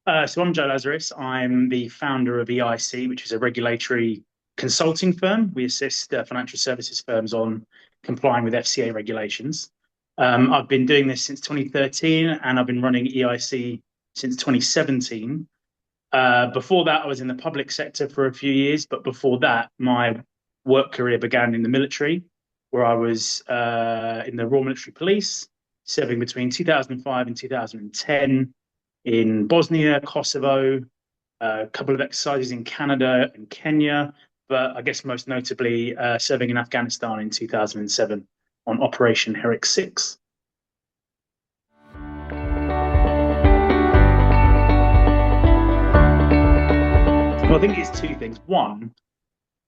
So I'm Joe Lazarus. I'm the founder of EIC, which is a regulatory consulting firm. We assist financial services firms on complying with FCA regulations. I've been doing this since 2013, and I've been running EIC since 2017. Before that, I was in the public sector for a few years, but before that, my work career began in the military, where I was in the Royal Military Police, serving between 2005 and 2010 in Bosnia, Kosovo, a couple of exercises in Canada and Kenya, but I guess most notably serving in Afghanistan in 2007 on Operation Herrick 6. Well, I think it's two things. One,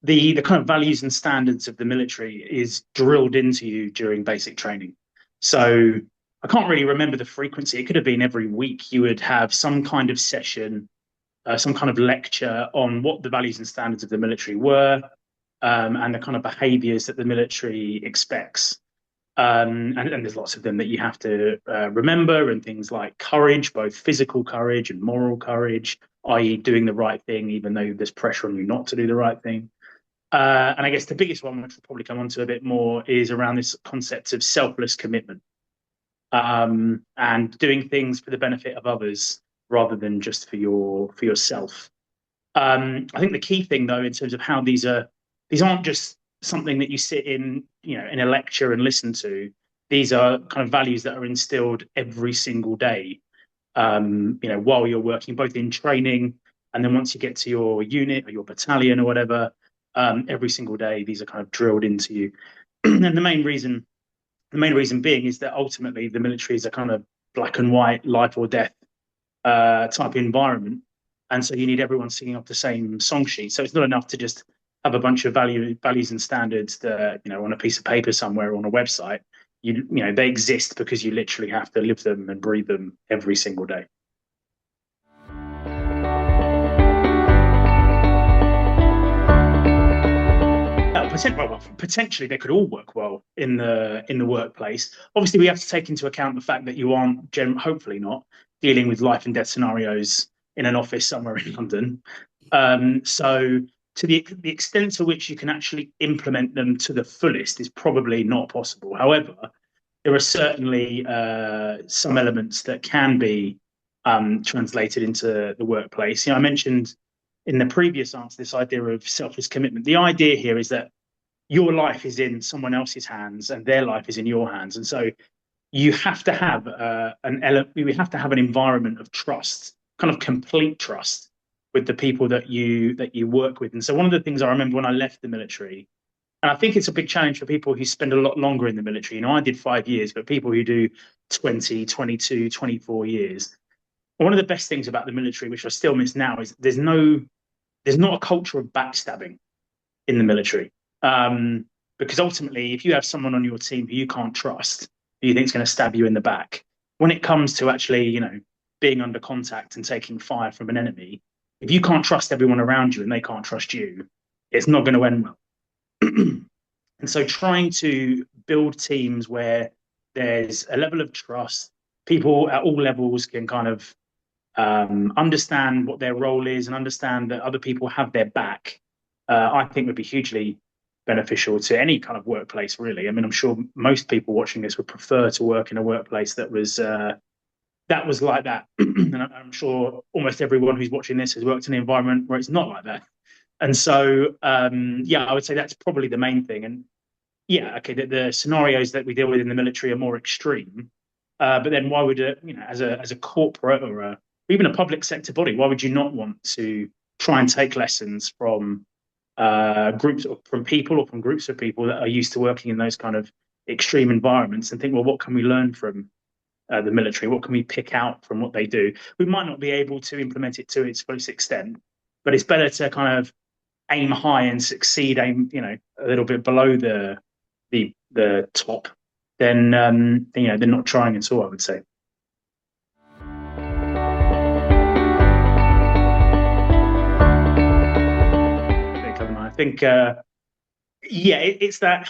the kind of values and standards of the military is drilled into you during basic training. So I can't really remember the frequency. It could have been every week you would have some kind of session, some kind of lecture on what the values and standards of the military were, and the kind of behaviours that the military expects. And there's lots of them that you have to remember, and things like courage, both physical courage and moral courage, i.e., doing the right thing, even though there's pressure on you not to do the right thing. And I guess the biggest one, which we'll probably come on to a bit more, is around this concept of selfless commitment, and doing things for the benefit of others rather than just for yourself. I think the key thing, though, in terms of how these aren't just something that you sit in, in a lecture and listen to. These are kind of values that are instilled every single day, while you're working, both in training and then once you get to your unit or your battalion or whatever, every single day, these are kind of drilled into you. And the main reason being is that ultimately the military is a kind of black and white, life or death type environment. And so you need everyone singing off the same song sheet. So it's not enough to just have a bunch of values and standards that, on a piece of paper somewhere or on a website. They exist because you literally have to live them and breathe them every single day. Potentially they could all work well in the workplace. Obviously, we have to take into account the fact that you aren't, hopefully not, dealing with life and death scenarios in an office somewhere in London. So to the extent to which you can actually implement them to the fullest is probably not possible. However, there are certainly some elements that can be translated into the workplace. I mentioned in the previous answer this idea of selfless commitment. The idea here is that your life is in someone else's hands and their life is in your hands, and so you have to have we have to have an environment of trust, kind of complete trust with the people that you work with. And so one of the things I remember when I left the military, and I think it's a big challenge for people who spend a lot longer in the military. I did 5 years, but people who do 20, 22, 24 years. One of the best things about the military, which I still miss now, is there's not a culture of backstabbing in the military. Because ultimately, if you have someone on your team who you can't trust, who you think is going to stab you in the back, when it comes to actually, being under contact and taking fire from an enemy, if you can't trust everyone around you and they can't trust you, it's not going to end well. And so trying to build teams where there's a level of trust, people at all levels can kind of understand what their role is and understand that other people have their back, I think would be hugely beneficial to any kind of workplace, really. I mean, I'm sure most people watching this would prefer to work in a workplace that was like that. And I'm sure almost everyone who's watching this has worked in an environment where it's not like that. And so, yeah, I would say that's probably the main thing. And yeah, okay, the scenarios that we deal with in the military are more extreme. But then why would as a corporate or even a public sector body, why would you not want to try and take lessons from groups or from people or from groups of people that are used to working in those kind of extreme environments and think, well, what can we learn from the military? What can we pick out from what they do? We might not be able to implement it to its fullest extent, but it's better to kind of aim high and succeed, a little bit below the top than not trying at all, I would say. I think, yeah, it's that.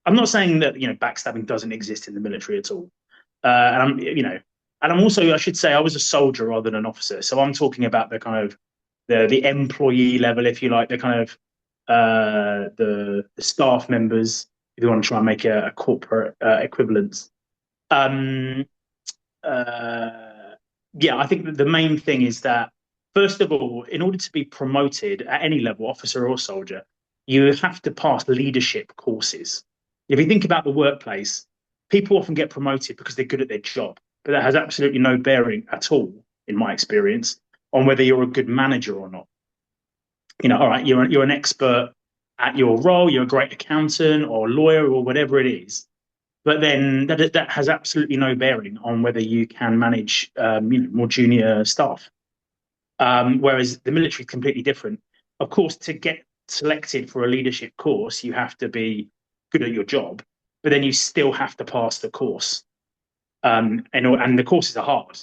I'm not saying that backstabbing doesn't exist in the military at all, and And I'm also, I should say, I was a soldier rather than an officer. So I'm talking about the kind of the employee level, if you like, the kind of the staff members, if you want to try and make a corporate equivalence. Um, uh, yeah, I think that the main thing is that, first of all, in order to be promoted at any level, officer or soldier, you have to pass leadership courses. If you think about the workplace, people often get promoted because they're good at their job, but that has absolutely no bearing at all, in my experience, on whether you're a good manager or not. All right, you're an expert at your role, you're a great accountant or lawyer or whatever it is, but then that has absolutely no bearing on whether you can manage more junior staff. Whereas the military is completely different. Of course, to get selected for a leadership course, you have to be good at your job, but then you still have to pass the course. And the courses are hard.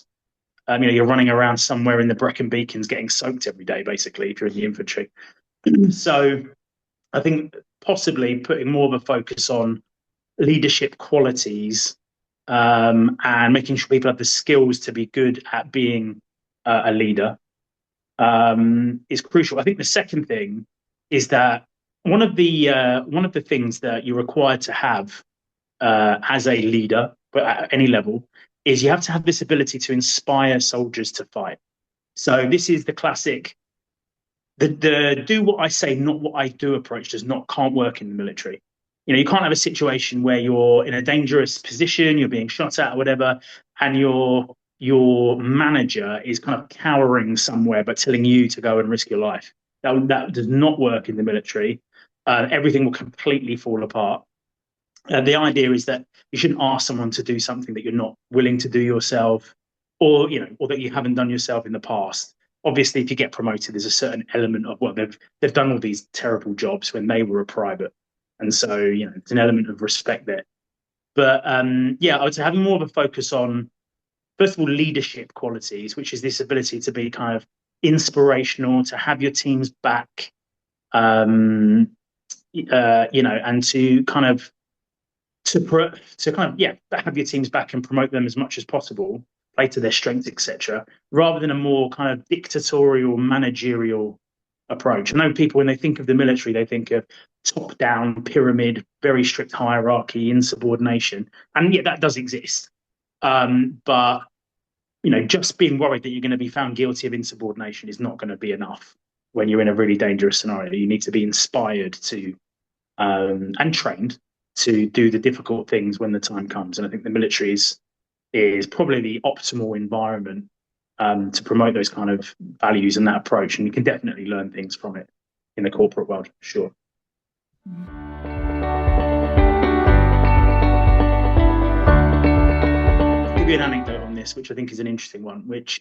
You're running around somewhere in the Brecon Beacons getting soaked every day, basically, if you're in the infantry. So I think possibly putting more of a focus on leadership qualities, and making sure people have the skills to be good at being a leader, is crucial. I think the second thing is that one of the things that you're required to have as a leader, but at any level, is you have to have this ability to inspire soldiers to fight. So this is the classic the do what I say, not what I do approach can't work in the military. You can't have a situation where you're in a dangerous position, you're being shot at or whatever, and your manager is kind of cowering somewhere but telling you to go and risk your life. That does not work in the military. Everything will completely fall apart. The idea is that you shouldn't ask someone to do something that you're not willing to do yourself, or that you haven't done yourself in the past. Obviously, if you get promoted, there's a certain element of, well, they've done all these terrible jobs when they were a private, and so it's an element of respect there. But yeah, I would say having more of a focus on, first of all, leadership qualities, which is this ability to be kind of inspirational, to have your teams back, and to kind of yeah, have your teams back and promote them as much as possible, play to their strengths, etc., rather than a more kind of dictatorial managerial approach. I know people, when they think of the military, they think of top down pyramid, very strict hierarchy, insubordination, and yeah, that does exist. But just being worried that you're going to be found guilty of insubordination is not going to be enough when you're in a really dangerous scenario. You need to be inspired to and trained to do the difficult things when the time comes. And I think the military is probably the optimal environment to promote those kind of values and that approach. And you can definitely learn things from it in the corporate world, for sure. I'll give you an anecdote on this, which I think is an interesting one, which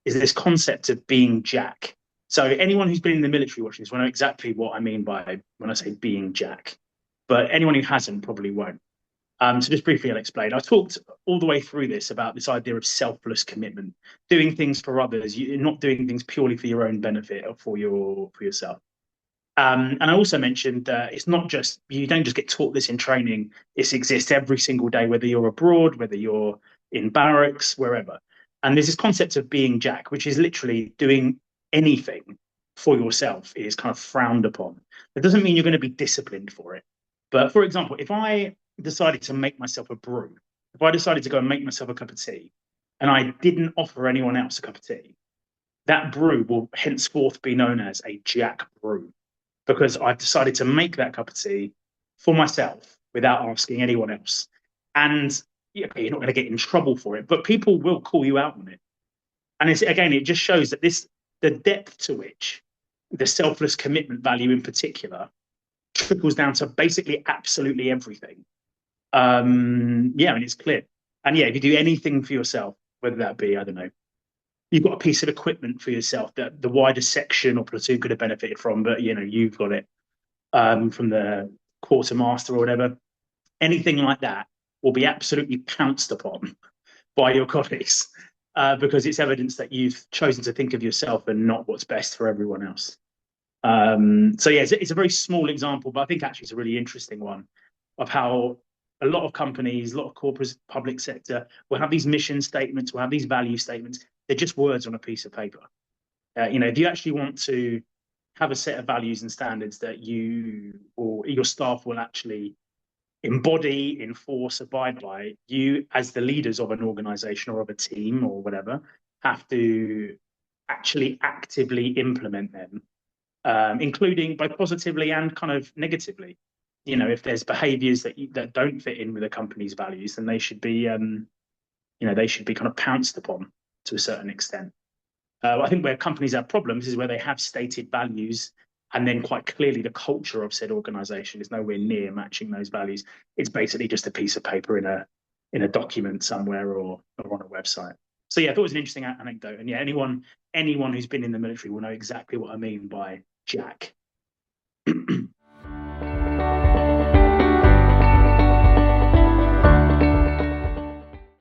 is this concept of being Jack. So anyone who's been in the military watching this will know exactly what I mean by when I say being Jack. But anyone who hasn't probably won't. So just briefly, I'll explain. I talked all the way through this about this idea of selfless commitment, doing things for others. You're not doing things purely for your own benefit or for yourself. And I also mentioned that it's not just, you don't just get taught this in training. It exists every single day, whether you're abroad, whether you're in barracks, wherever. And there's this concept of being Jack, which is literally doing anything for yourself is kind of frowned upon. That doesn't mean you're going to be disciplined for it. But for example, if I decided to make myself a brew, if I decided to go and make myself a cup of tea, and I didn't offer anyone else a cup of tea, that brew will henceforth be known as a Jack brew, because I've decided to make that cup of tea for myself without asking anyone else. And you're not going to get in trouble for it, but people will call you out on it. And it just shows that the depth to which the selfless commitment value in particular trickles down to basically absolutely everything. And it's clear. And yeah, if you do anything for yourself, whether that be, I don't know, you've got a piece of equipment for yourself that the wider section or platoon could have benefited from, but you've got it from the quartermaster or whatever. Anything like that will be absolutely pounced upon by your colleagues because it's evidence that you've chosen to think of yourself and not what's best for everyone else. So yeah, it's a very small example, but I think actually it's a really interesting one of how a lot of companies, a lot of corporate public sector will have these mission statements, will have these value statements. They're just words on a piece of paper. If you actually want to have a set of values and standards that you or your staff will actually embody, enforce, abide by, you, as the leaders of an organization or of a team or whatever, have to actually actively implement them, including both positively and kind of negatively. If there's behaviors that don't fit in with a company's values, then they should be, they should be kind of pounced upon to a certain extent. I think where companies have problems is where they have stated values and then quite clearly the culture of said organization is nowhere near matching those values. It's basically just a piece of paper in a document somewhere or on a website. So yeah, I thought it was an interesting anecdote. And yeah, anyone who's been in the military will know exactly what I mean by Jack.